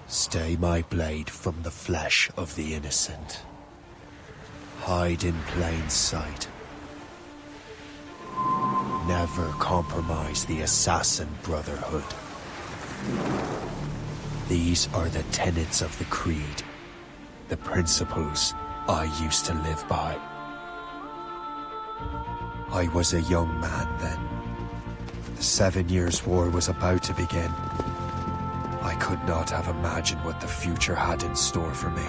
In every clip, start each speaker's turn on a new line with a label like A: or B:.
A: Stay my blade from the flesh of the innocent. Hide in plain sight. Never compromise the assassin brotherhood. These are the tenets of the creed, the principles I used to live by. I was a young man then. The 7 Years' War was about to begin. I could not have imagined what the future had in store for me,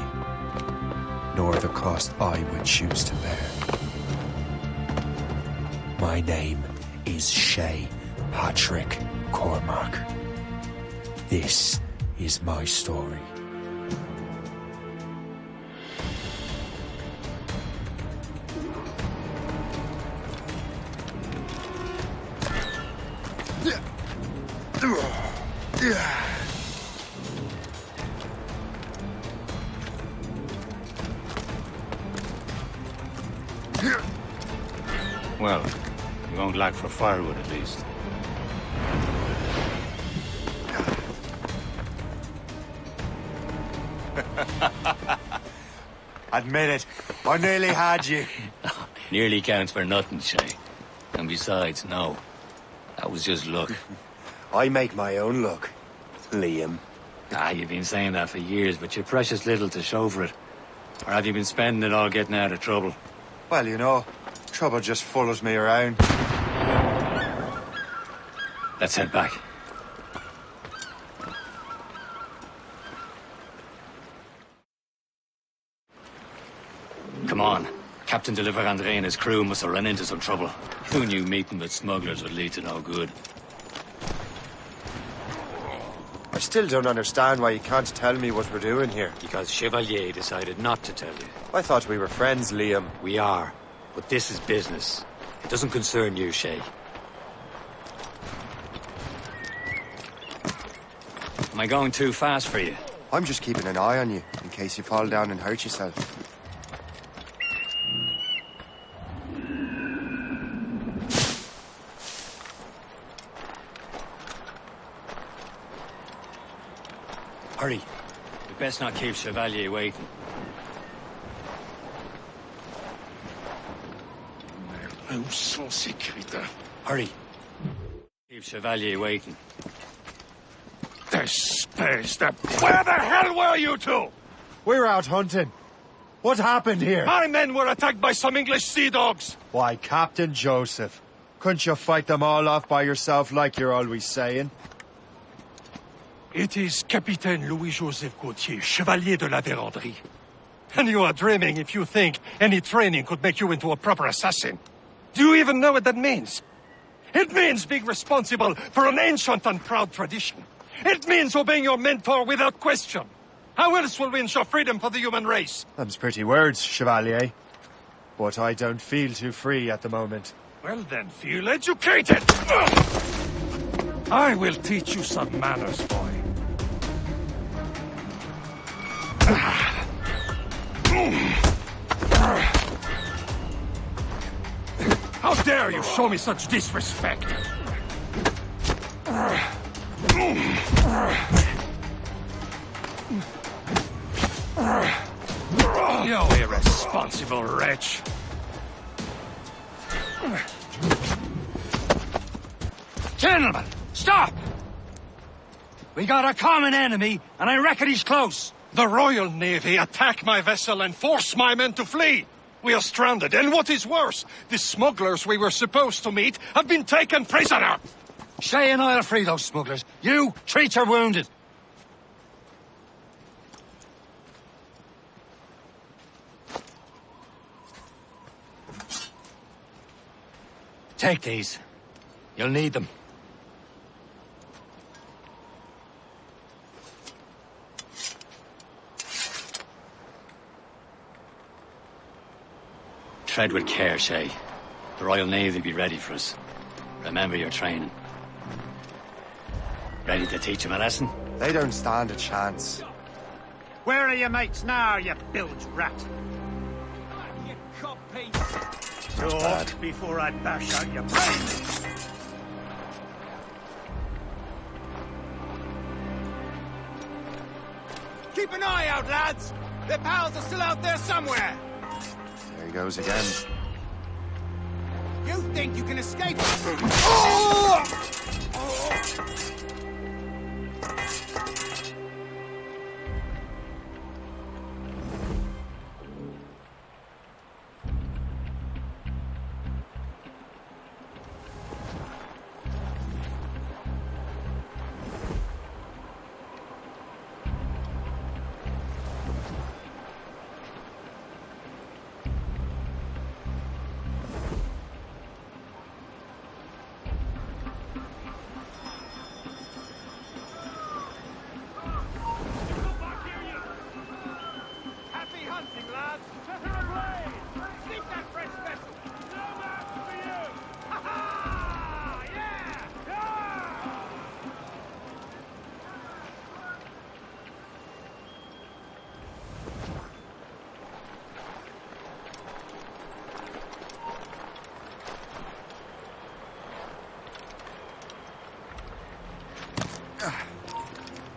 A: nor the cost I would choose to bear. My name is Shay Patrick Cormac. This is my story.
B: Well, you won't lack for firewood at least.
A: Admit it, I nearly had you.
B: Nearly counts for nothing, Shay. And besides, no. That was just luck.
A: I make my own luck, Liam.
B: You've been saying that for years, but you're precious little to show for it. Or have you been spending it all getting out of trouble?
A: Well, you know, trouble just follows me around.
B: Let's head back. Come on. Captain de Andre and his crew must have run into some trouble. Who knew meeting with smugglers would lead to no good?
A: I still don't understand why you can't tell me what we're doing here.
B: Because Chevalier decided not to tell you.
A: I thought we were friends, Liam.
B: We are. But this is business. It doesn't concern you, Shay. Am I going too fast for you?
A: I'm just keeping an eye on you, in case you fall down and hurt yourself.
B: Hurry. We best not keep Chevalier waiting.
C: Où sont ces crétins?
B: Hurry. Keep Chevalier waiting.
C: Espèce de... Where the hell were you two?
A: We're out hunting. What happened here?
C: My men were attacked by some English sea dogs.
A: Why, Captain Joseph, couldn't you fight them all off by yourself like you're always saying?
C: It is Capitaine Louis-Joseph Gauthier, Chevalier de la Vérendrye. And you are dreaming if you think any training could make you into a proper assassin. Do you even know what that means? It means being responsible for an ancient and proud tradition. It means obeying your mentor without question. How else will we ensure freedom for the human race?
A: Them's pretty words, Chevalier. But I don't feel too free at the moment.
C: Well then, feel educated! I will teach you some manners, boy. How dare you show me such disrespect? You irresponsible wretch.
B: Gentlemen, stop! We got a common enemy, and I reckon he's close.
C: The Royal Navy attack my vessel and force my men to flee. We are stranded, and what is worse, the smugglers we were supposed to meet have been taken prisoner.
B: Shay and I'll free those smugglers. You treat your wounded. Take these. You'll need them. Tread with care, Shay. The Royal Navy be ready for us. Remember your training. Ready to teach them a lesson?
A: They don't stand a chance.
D: Where are your mates now, you bilge rat? Talk before I bash out your brains.
E: Keep an eye out, lads! Their pals are still out there somewhere!
A: There he goes again.
E: You think you can escape?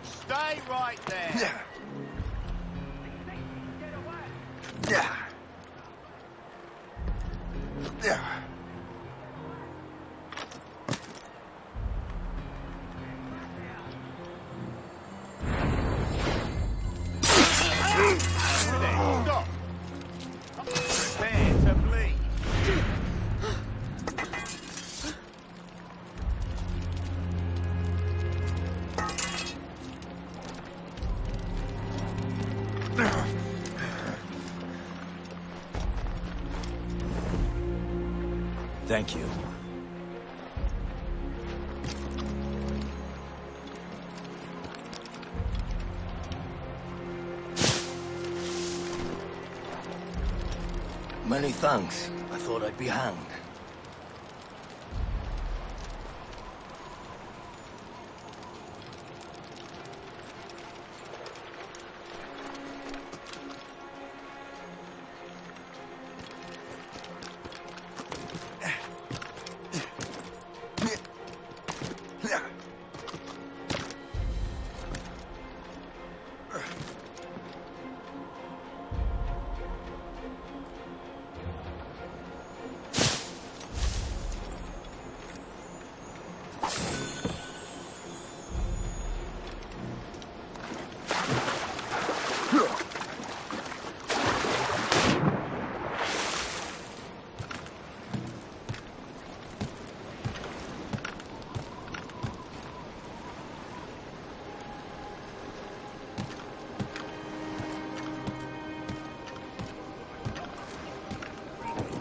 D: Stay right there.
A: Yeah. Yeah. Yeah.
D: Stop. Prepare to bleed.
E: Thank you.
F: Many thanks. I thought I'd be hanged.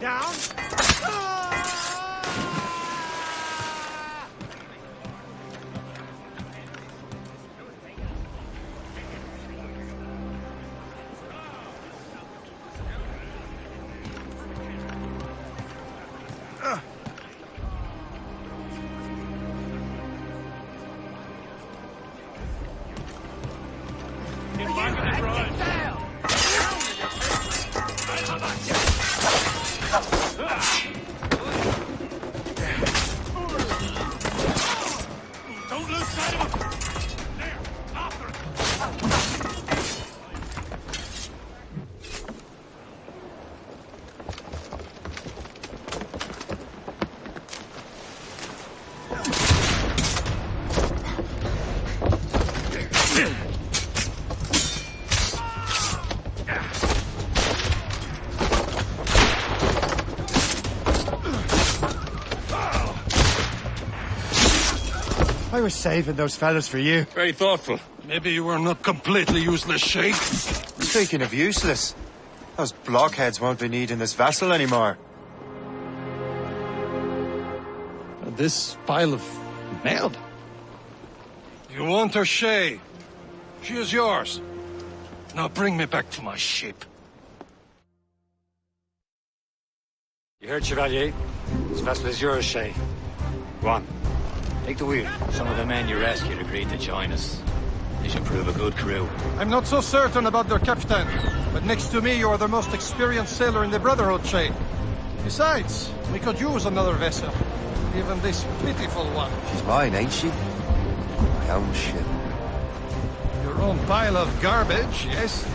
E: Down!
C: Don't lose sight of him! There! After him!
A: I was saving those fellas for you.
C: Very thoughtful. Maybe you were not completely useless, Shay.
A: Speaking of useless, those blockheads won't be needing this vessel anymore.
C: This pile of mail? You want her, Shay? She is yours. Now bring me back to my ship.
B: You heard, Chevalier? This vessel is yours, Shay. Go on. Take the wheel. Some of the men you rescued agreed to join us. They should prove a good crew.
C: I'm not so certain about their captain, but next to me you are the most experienced sailor in the Brotherhood, Shay. Besides, we could use another vessel. Even this pitiful one.
A: She's mine, ain't she? My own ship.
C: Your own. Some pile of garbage, yes?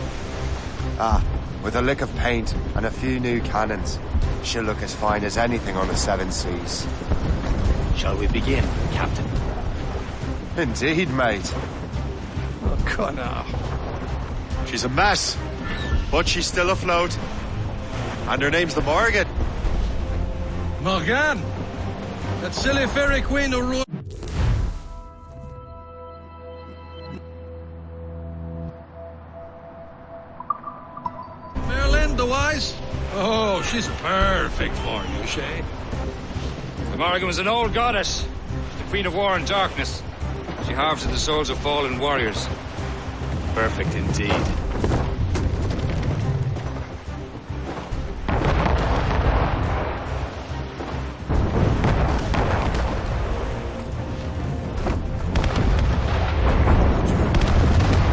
A: Ah, with a lick of paint and a few new cannons, she'll look as fine as anything on the Seven Seas.
B: Shall we begin, Captain?
A: Indeed, mate.
C: Oh, Connor.
A: She's a mess, but she's still afloat. And her name's the Morgan.
C: Morgan! That silly fairy queen who ruled... Merlin, the Wise? Oh, she's perfect for you, Shay.
B: The Morrigan was an old goddess, the Queen of War and Darkness. She harvested the souls of fallen warriors. Perfect indeed.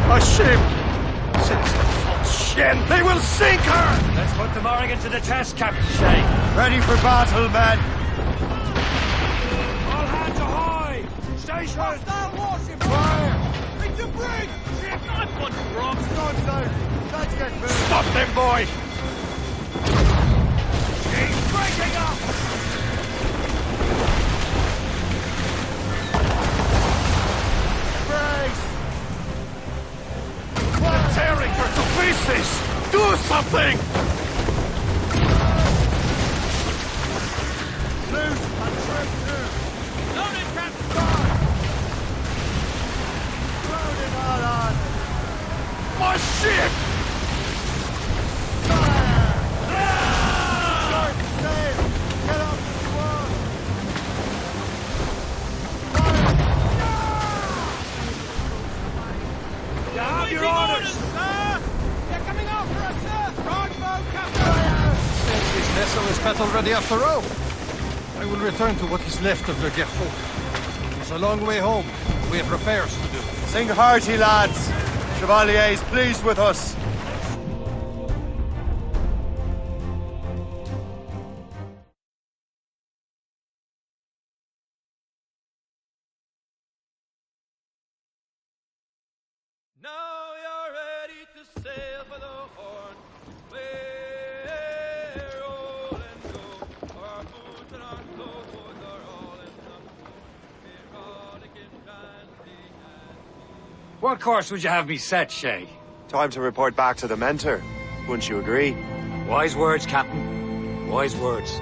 C: A ship! Shit! They will sink her!
B: Let's put the Morrigan to the test, Captain Shay.
A: Ready for battle, men!
B: All hands ahoy! Station!
E: Hostile warship! Fire! It's a brig! Shit, not one from!
A: Storm's out! Let's get moving!
C: Stop them, boy!
E: She's breaking up!
A: Brace!
C: They're tearing her to pieces! Do something!
A: Loose and trim too!
E: Loaded, Captain Guard!
A: Load it all on!
C: My ship!
A: Start sail! Get up the swan!
E: You have your orders, sir! They're coming after us, sir! Longbow, Captain!
C: Since this vessel is battle ready after all, I will return to what is left of the Gerfaut. It's a long way home. We have repairs to do.
A: Sing hearty, lads! Chevalier's pleased with us!
E: Now you're ready to sail for the Horn. We're roll and go. Our boots and our clothes are all in the we're rollicking dandy and
B: What course would you have me set, Shay?
A: Time to report back to the mentor. Wouldn't you agree?
B: Wise words, Captain. Wise words.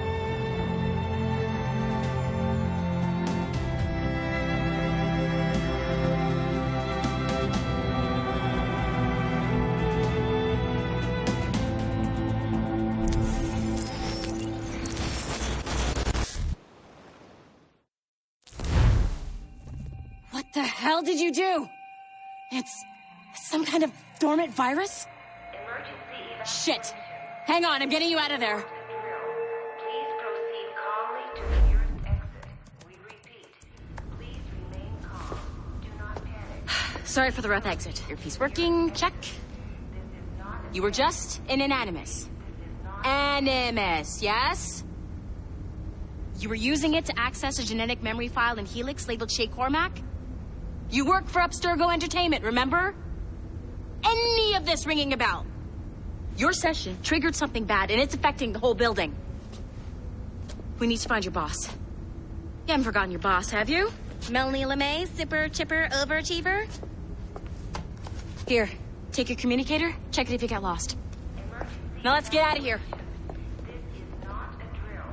G: What the hell did you do? It's some kind of dormant virus? Shit. Hang on, I'm getting you out of there.
H: Please proceed calmly to the nearest exit. We repeat, please remain calm. Do not panic.
G: Sorry for the rough exit. Earpiece working, check. You were just an animus. Animus, yes? You were using it to access a genetic memory file in Helix labeled Shay Cormac? You work for Abstergo Entertainment, remember? Any of this ringing a bell? Your session triggered something bad, and it's affecting the whole building. We need to find your boss. You haven't forgotten your boss, have you? Melanie LeMay, zipper, chipper, overachiever? Here, take your communicator, check it if you get lost. Now let's get out of here.
H: This is not a drill.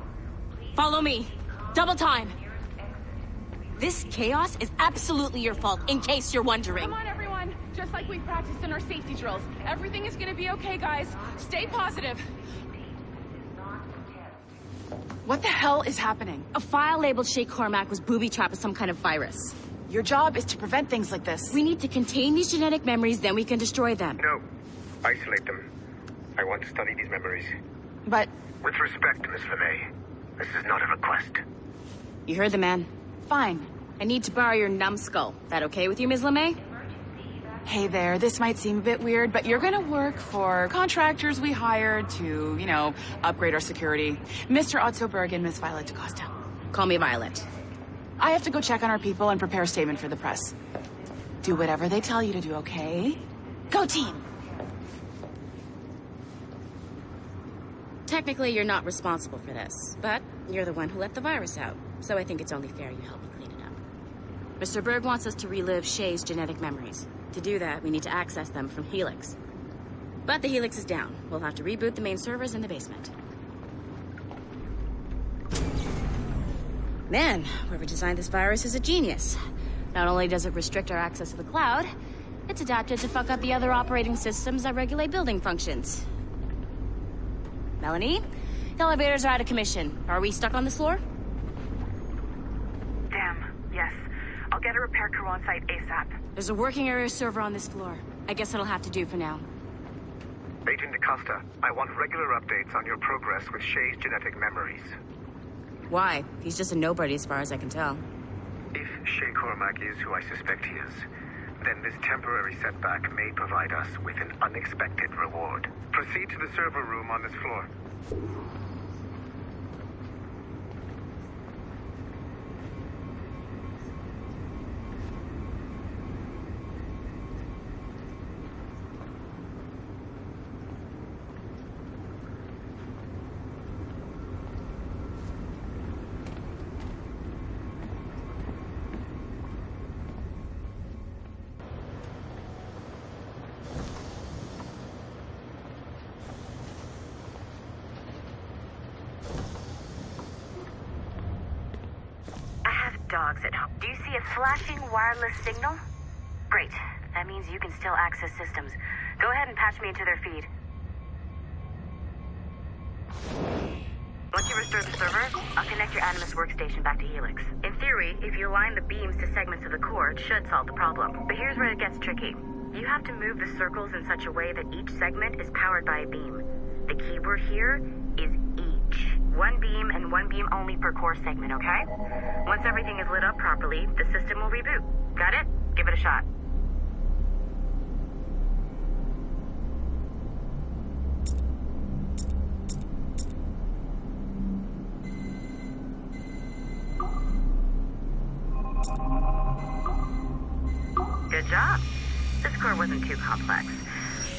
H: Please
G: Follow me. Double time.
H: nearest exit.
G: This chaos is absolutely your fault, in case you're wondering.
I: Come on, everyone. Just like we practiced in our safety drills. Everything is gonna be okay, guys. Stay positive. What the hell is happening?
G: A file labeled Shay Cormac was booby-trapped with some kind of virus.
I: Your job is to prevent things like this.
G: We need to contain these genetic memories, then we can destroy them.
J: No. Isolate them. I want to study these memories.
I: But
J: With respect, Miss LeMay, this is not a request.
G: You heard the man.
I: fine.
G: I need to borrow your numbskull. That okay with you, Ms. LeMay?
I: Hey there, this might seem a bit weird, but you're gonna work for contractors we hired to, upgrade our security. Mr. Otto Berg and Miss Violet DaCosta.
G: Call me Violet.
I: I have to go check on our people and prepare a statement for the press. Do whatever they tell you to do, okay? Go team!
G: Technically, you're not responsible for this, but you're the one who let the virus out, so I think it's only fair you help me clean it up. Mr. Berg wants us to relive Shay's genetic memories. To do that, we need to access them from Helix. But the Helix is down. We'll have to reboot the main servers in the basement. Man, whoever designed this virus is a genius. Not only does it restrict our access to the cloud, it's adapted to fuck up the other operating systems that regulate building functions. Melanie? The elevators are out of commission. Are we stuck on this floor?
K: Damn, yes. I'll get a repair crew on site ASAP.
G: There's a working area server on this floor. I guess it'll have to do for now.
J: Agent DaCosta, I want regular updates on your progress with Shay's genetic memories.
G: Why? He's just a nobody as far as I can tell.
J: If Shay Cormac is who I suspect he is, then this temporary setback may provide us with an unexpected reward. Proceed to the server room on this floor.
K: Dogs at home. Do you see a flashing wireless signal? Great. That means you can still access systems. Go ahead and patch me into their feed. Once you restore the server, I'll connect your Animus workstation back to Helix. In theory, if you align the beams to segments of the core, it should solve the problem. But here's where it gets tricky. You have to move the circles in such a way that each segment is powered by a beam. The keyword here is each. One beam and one beam only per core segment, okay? Once everything is lit up properly, the system will reboot. Got it? Give it a shot. Good job. This core wasn't too complex.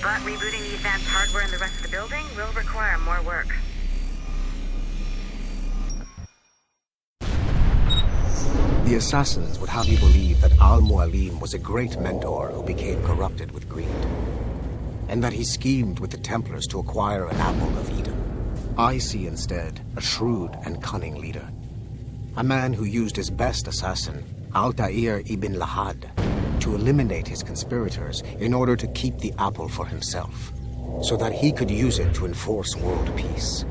K: But rebooting the advanced hardware in the rest of the building will require more work.
L: The assassins would have you believe that Al-Mualim was a great mentor who became corrupted with greed, and that he schemed with the Templars to acquire an apple of Eden. I see instead a shrewd and cunning leader, a man who used his best assassin, Altair ibn Lahad, to eliminate his conspirators in order to keep the apple for himself, so that he could use it to enforce world peace.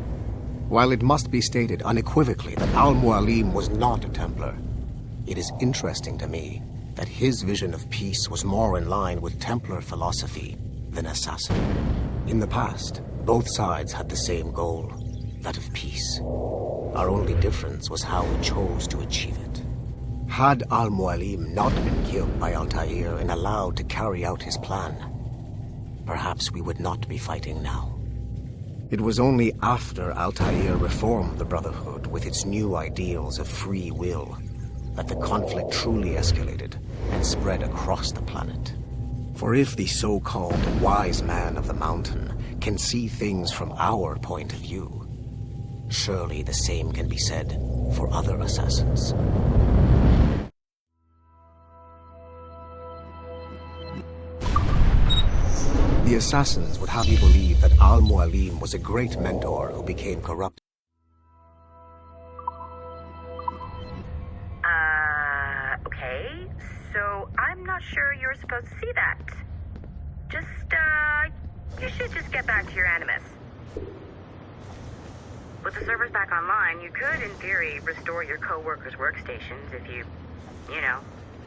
L: While it must be stated unequivocally that Al-Mualim was not a Templar, it is interesting to me that his vision of peace was more in line with Templar philosophy than assassin. In the past, both sides had the same goal, that of peace. Our only difference was how we chose to achieve it. Had Al-Mualim not been killed by Altair and allowed to carry out his plan, perhaps we would not be fighting now. It was only after Altair reformed the Brotherhood with its new ideals of free will that the conflict truly escalated and spread across the planet. For if the so-called wise man of the mountain can see things from our point of view, surely the same can be said for other assassins. The assassins would have you believe that Al-Mualim was a great mentor who became corrupt.
K: Okay, so I'm not sure you're supposed to see that. You should just get back to your Animus. With the servers back online, you could, in theory, restore your co-workers' workstations if you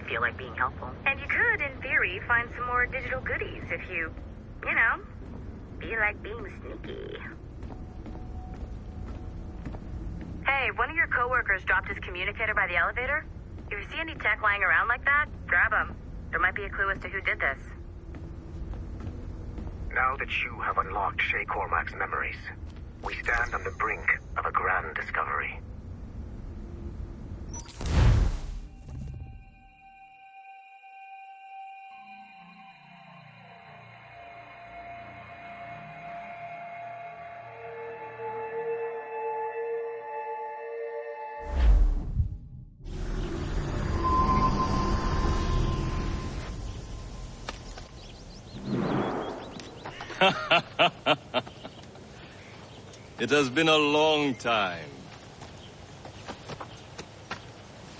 K: feel like being helpful. And you could, in theory, find some more digital goodies if you feel like being sneaky. Hey, one of your co-workers dropped his communicator by the elevator. If you see any tech lying around like that, grab them. There might be a clue as to who did this.
J: Now that you have unlocked Shay Cormac's memories, we stand on the brink of a grand discovery.
E: It has been a long time.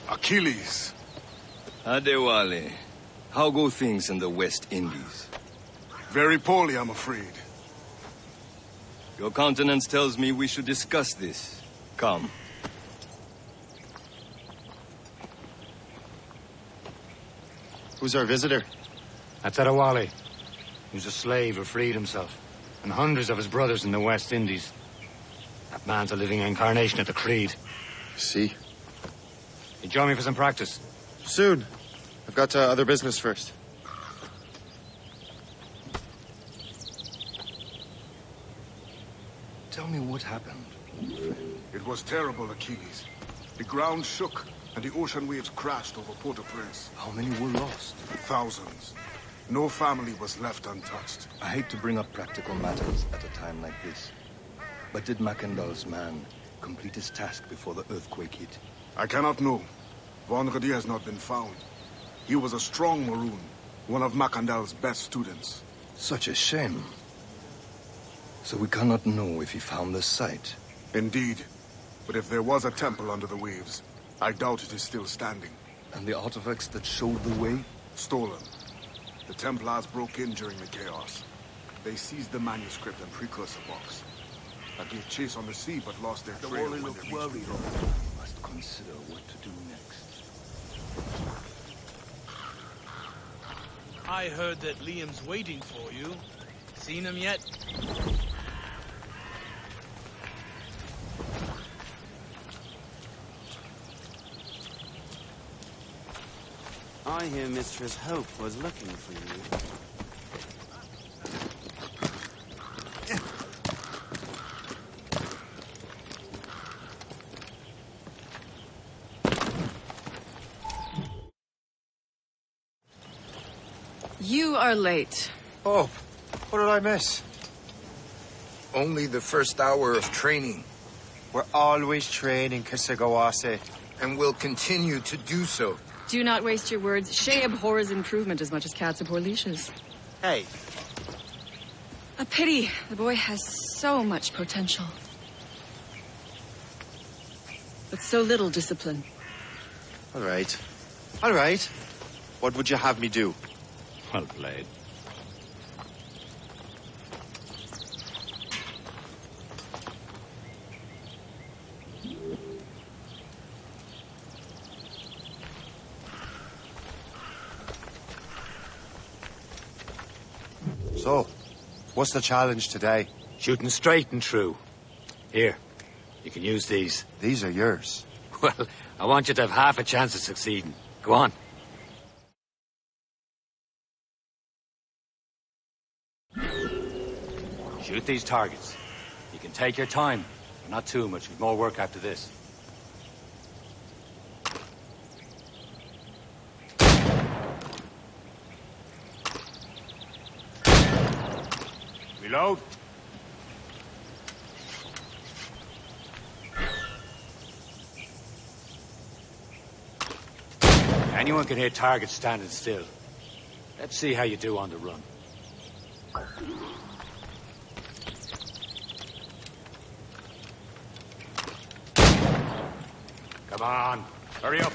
M: Achilles.
E: Adewale, how go things in the West Indies?
M: Very poorly, I'm afraid.
E: Your countenance tells me we should discuss this. Come.
N: Who's our visitor?
B: That's Adewale. He's a slave who freed himself. And hundreds of his brothers in the West Indies. That man's a living incarnation of the Creed.
N: See?
B: You join me for some practice?
N: Soon. I've got other business first.
E: Tell me what happened.
M: It was terrible, Achilles. The ground shook, and the ocean waves crashed over Port-au-Prince.
E: How many were lost?
M: Thousands. No family was left untouched.
E: I hate to bring up practical matters at a time like this. But did Mackandal's man complete his task before the earthquake hit?
M: I cannot know. Vonredi has not been found. He was a strong Maroon, one of Mackandal's best students.
E: Such a shame. So we cannot know if he found the site.
M: Indeed. But if there was a temple under the waves, I doubt it is still standing.
E: And the artifacts that showed the way?
M: Stolen. The Templars broke in during the chaos. They seized the manuscript and precursor box. I gave chase on the sea, but lost their trail when they reached the road.
E: Must consider what to do next.
O: I heard that Liam's waiting for you. Seen him yet?
P: I hear Mistress Hope was looking for you.
Q: You are late.
A: Oh, what did I miss?
R: Only the first hour of training.
A: We're always training, Kisagawase.
R: And will continue to do so.
Q: Do not waste your words. Shay abhors improvement as much as cats abhor leashes.
A: Hey.
Q: A pity. The boy has so much potential. But so little discipline.
N: All right. All right. What would you have me do?
B: Well played.
A: So, what's the challenge today?
B: Shooting straight and true. Here, you can use these.
A: These are yours.
B: Well, I want you to have half a chance of succeeding. Go on. Shoot these targets. You can take your time, but not too much. We've more work after this. Reload. Anyone can hit targets standing still. Let's see how you do on the run. Come on, hurry up.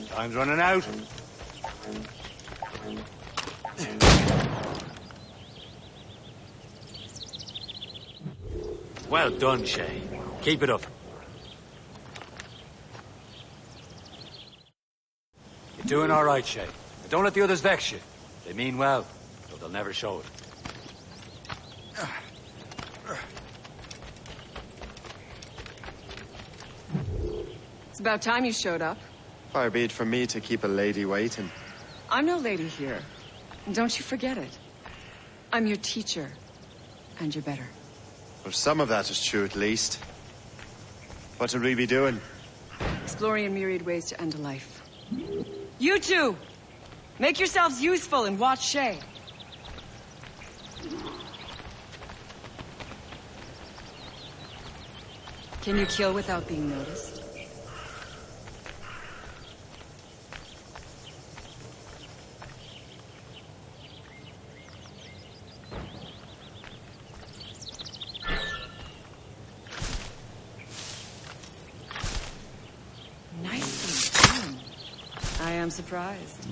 B: Time's running out. Well done, Shay. Keep it up. You're doing all right, Shay. But don't let the others vex you. They mean well, though they'll never show it.
Q: It's about time you showed up.
N: Far be it from me to keep a lady waiting.
Q: I'm no lady here. Don't you forget it. I'm your teacher. And you're better.
N: Well, some of that is true, at least. What should we be doing?
Q: Exploring a myriad ways to end a life. You two! Make yourselves useful and watch Shay. Can you kill without being noticed? Nicely done. I am surprised.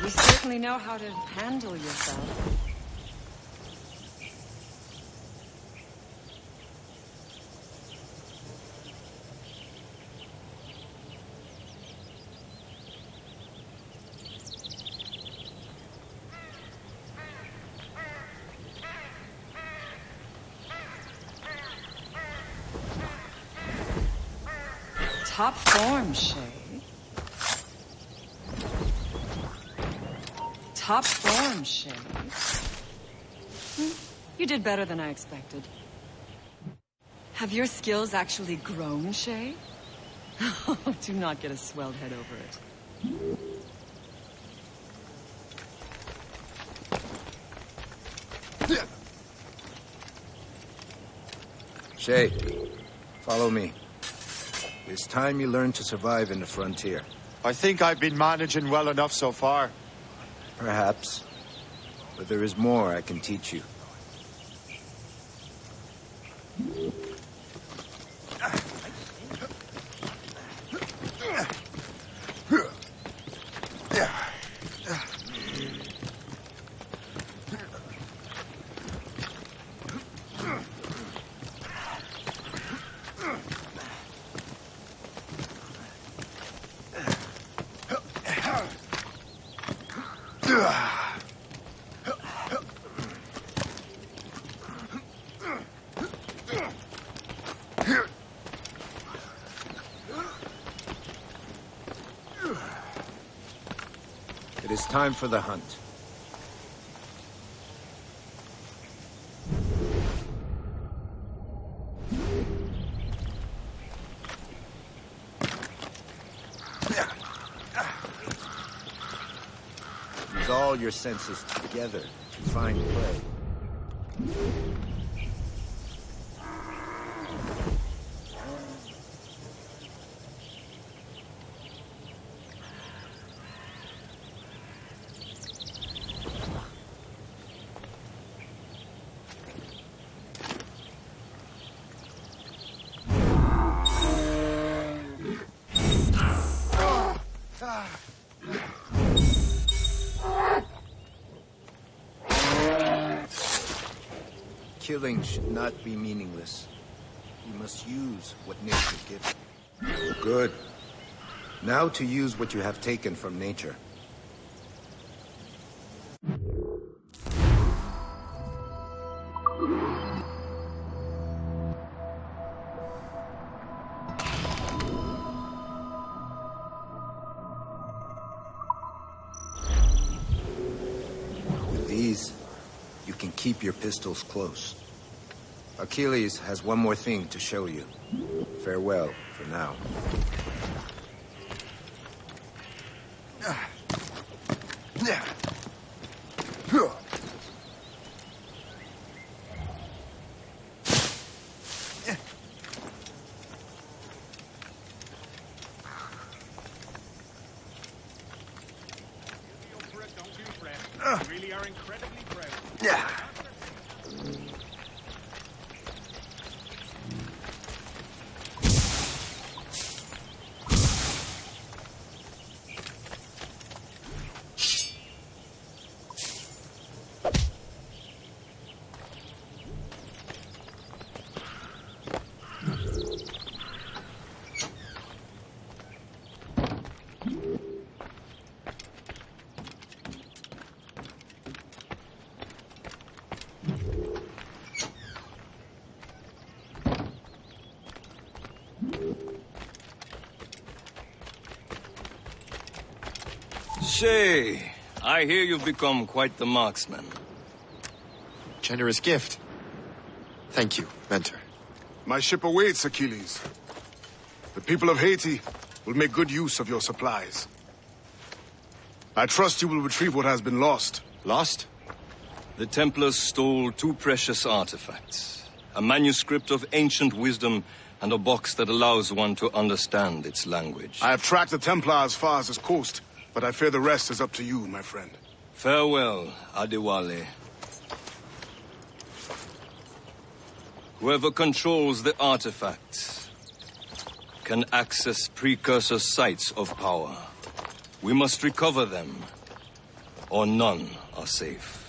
Q: You certainly know how to handle yourself. Top form, Shay. Top form, Shay. You did better than I expected. Have your skills actually grown, Shay? Do not get a swelled head over it.
R: Shay, follow me. It's time you learn to survive in the frontier.
N: I think I've been managing well enough so far.
R: Perhaps. But there is more I can teach you. It is time for the hunt. Use all your senses together to find prey. Killing should not be meaningless. You must use what nature gives. Good. Now to use what you have taken from nature. With these, you can keep your pistols close. Achilles has one more thing to show you. Farewell for now.
D: really are incredibly brave.
L: Yeah.
S: Shay, I hear you've become quite the marksman.
T: Generous gift. Thank you, Mentor.
M: My ship awaits, Achilles. The people of Haiti will make good use of your supplies. I trust you will retrieve what has been lost.
T: Lost?
S: The Templars stole 2 precious artifacts. A manuscript of ancient wisdom and a box that allows one to understand its language.
M: I have tracked the Templar as far as this coast, but I fear the rest is up to you, my friend.
S: Farewell, Adewale. Whoever controls the artifacts can access precursor sites of power. We must recover them, or none are safe.